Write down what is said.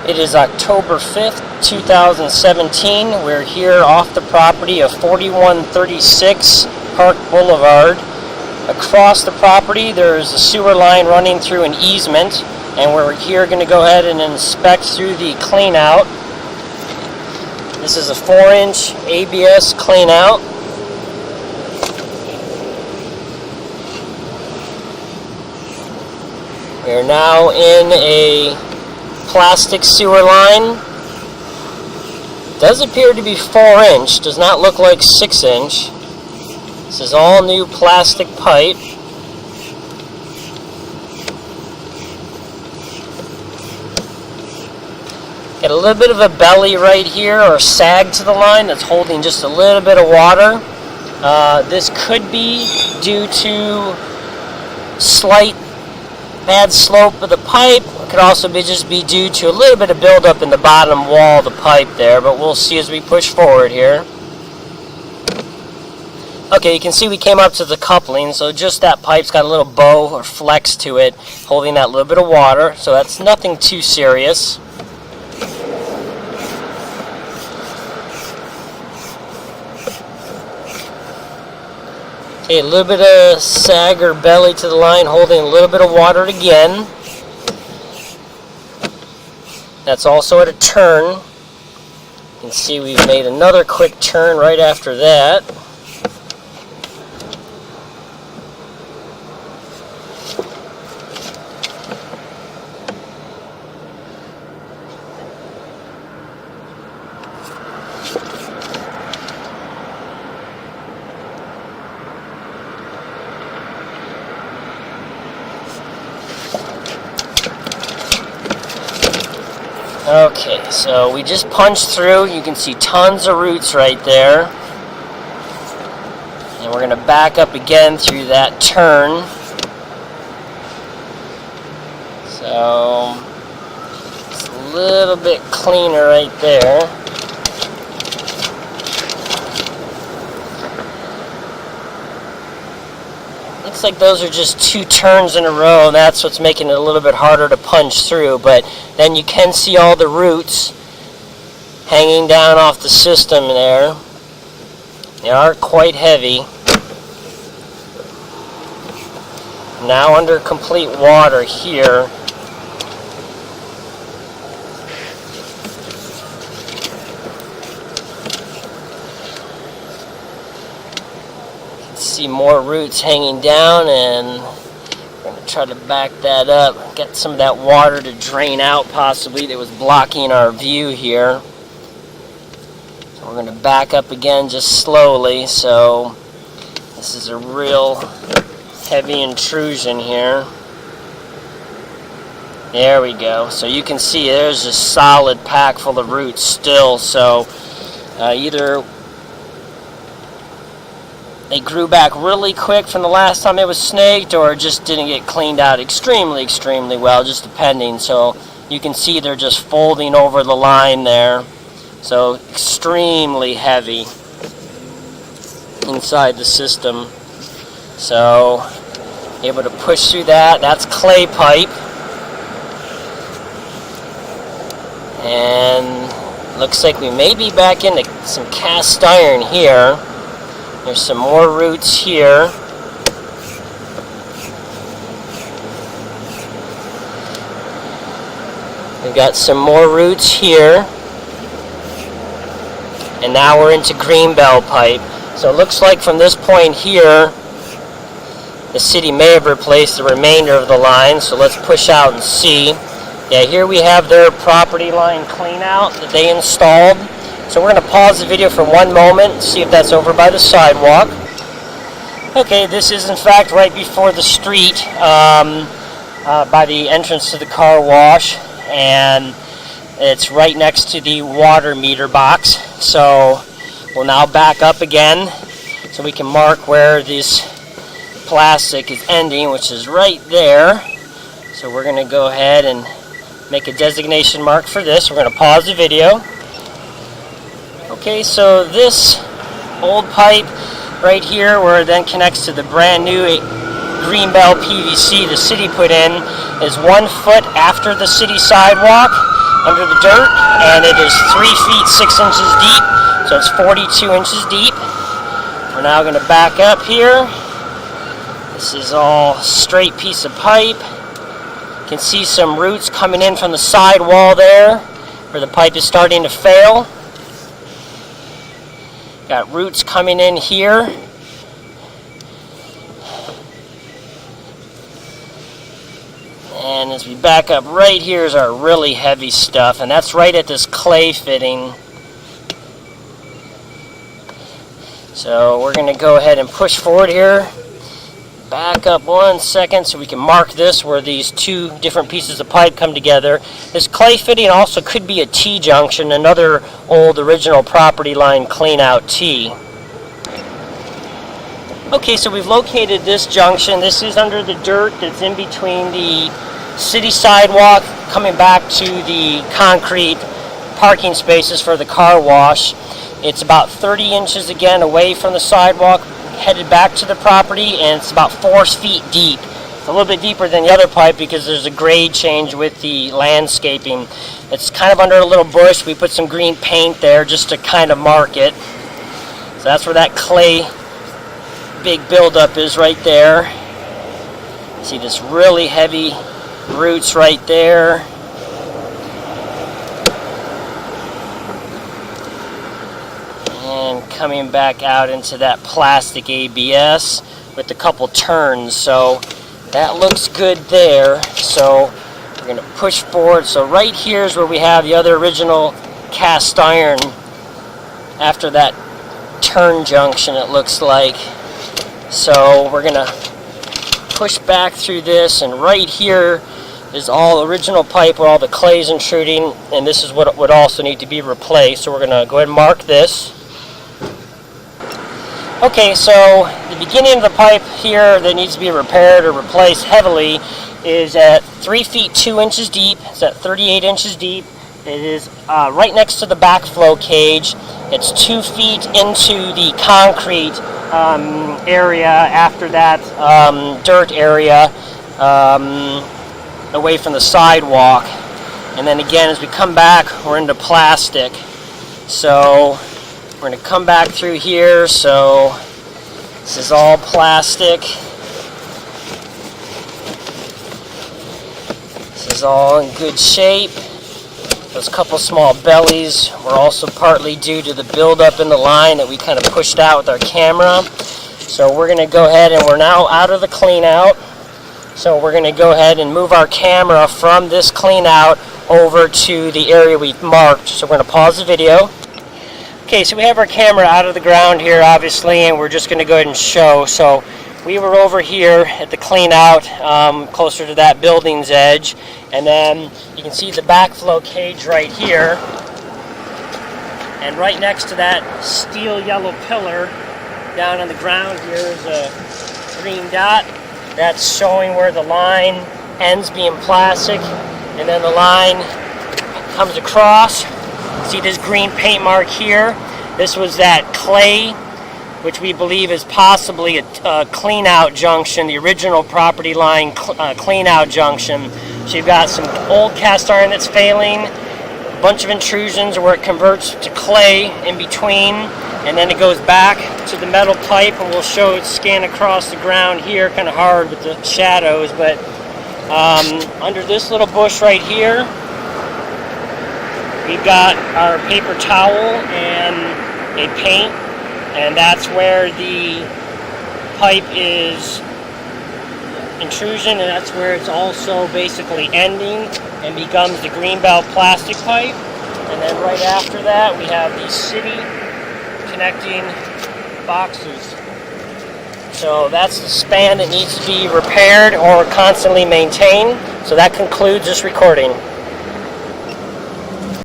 It is October 5th, 2017. We're here off the property of 4136 Park Boulevard. Across the property there's a sewer line running through an easement, and we're here going to go ahead and inspect through the clean out. This is a 4-inch ABS clean out. We're now in a plastic sewer line. Does appear to be 4-inch, does not look like 6-inch. This is all new plastic pipe. Got a little bit of a belly right here, or sag to the line, that's holding just a little bit of water. This could be due to slight bad slope of the pipe. It could also just be due to a little bit of buildup in the bottom wall of the pipe there, but we'll see as we push forward here. Okay, you can see we came up to the coupling, so just that pipe's got a little bow or flex to it, holding that little bit of water, so that's nothing too serious. Okay, a little bit of sag or belly to the line, holding a little bit of water again. That's also at a turn. You can see we've made another quick turn right after that. Okay, so we just punched through. You can see tons of roots right there. And we're going to back up again through that turn. So it's a little bit cleaner right there. Looks like those are just 2 turns in a row, and that's what's making it a little bit harder to punch through. But then you can see all the roots hanging down off the system there. They are quite heavy. Now under complete water here. See more roots hanging down, and we're going to try to back that up, get some of that water to drain out possibly that was blocking our view here. So we're going to back up again just slowly. So this is a real heavy intrusion here. There we go. So you can see there's a solid pack full of roots still. So either they grew back really quick from the last time it was snaked, or just didn't get cleaned out extremely well, just depending. So you can see they're just folding over the line there. So extremely heavy inside the system. So able to push through that. That's clay pipe. And looks like we may be back into some cast iron here. There's some more roots here. We've got some more roots here. And now we're into greenbelt pipe. So it looks like from this point here, the city may have replaced the remainder of the line. So let's push out and see. Yeah, here we have their property line clean out that they installed. So we're going to pause the video for 1 moment and see if that's over by the sidewalk. Okay, this is in fact right before the street, by the entrance to the car wash, and it's right next to the water meter box. So we'll now back up again so we can mark where this plastic is ending, which is right there. So we're going to go ahead and make a designation mark for this. We're going to pause the video. Okay, so this old pipe right here, where it then connects to the brand new greenbelt PVC the city put in, is 1 foot after the city sidewalk, under the dirt, and it is 3 feet 6 inches deep, so it's 42 inches deep. We're now going to back up here. This is all straight piece of pipe. You can see some roots coming in from the side wall there, where the pipe is starting to fail. Got roots coming in here. And as we back up, right here is our really heavy stuff, and that's right at this clay fitting. So we're going to go ahead and push forward here. Back up 1 second so we can mark this where these two different pieces of pipe come together. This clay fitting also could be a T-junction, another old original property line clean-out T. Okay, so we've located this junction. This is under the dirt that's in between the city sidewalk coming back to the concrete parking spaces for the car wash. It's about 30 inches again away from the sidewalk, headed back to the property, and it's about 4 feet deep. It's a little bit deeper than the other pipe because there's a grade change with the landscaping. It's kind of under a little bush. We put some green paint there just to kind of mark it. So that's where that clay big buildup is right there. See this really heavy roots right there. And coming back out into that plastic ABS with a couple turns. So that looks good there. So we're going to push forward. So right here is where we have the other original cast iron after that turn junction, it looks like. So we're going to push back through this, and right here is all original pipe where all the clay is intruding, and this is what would also need to be replaced. So we're going to go ahead and mark this. Okay, so the beginning of the pipe here that needs to be repaired or replaced heavily is at 3 feet 2 inches deep. It's at 38 inches deep. It is right next to the backflow cage. It's 2 feet into the concrete area after that dirt area away from the sidewalk. And then again, as we come back, we're into plastic. So we're going to come back through here. So this is all plastic. This is all in good shape. Those couple small bellies were also partly due to the buildup in the line that we kind of pushed out with our camera. So we're going to go ahead, and we're now out of the clean out. So we're going to go ahead and move our camera from this clean out over to the area we've marked. So we're going to pause the video. Okay, so we have our camera out of the ground here, obviously, and we're just going to go ahead and show. So we were over here at the clean out, closer to that building's edge, and then you can see the backflow cage right here, and right next to that steel yellow pillar down on the ground here is a green dot. That's showing where the line ends being plastic, and then the line comes across. See this green paint mark here? This was that clay, which we believe is possibly a clean-out junction, the original property line clean-out junction. So you've got some old cast iron that's failing, a bunch of intrusions where it converts to clay in between, and then it goes back to the metal pipe, and we'll show it scan across the ground here, kind of hard with the shadows, but under this little bush right here, we've got our paper towel and a paint, and that's where the pipe is intrusion, and that's where it's also basically ending and becomes the greenbelt plastic pipe. And then right after that we have these city connecting boxes. So that's the span that needs to be repaired or constantly maintained. So that concludes this recording.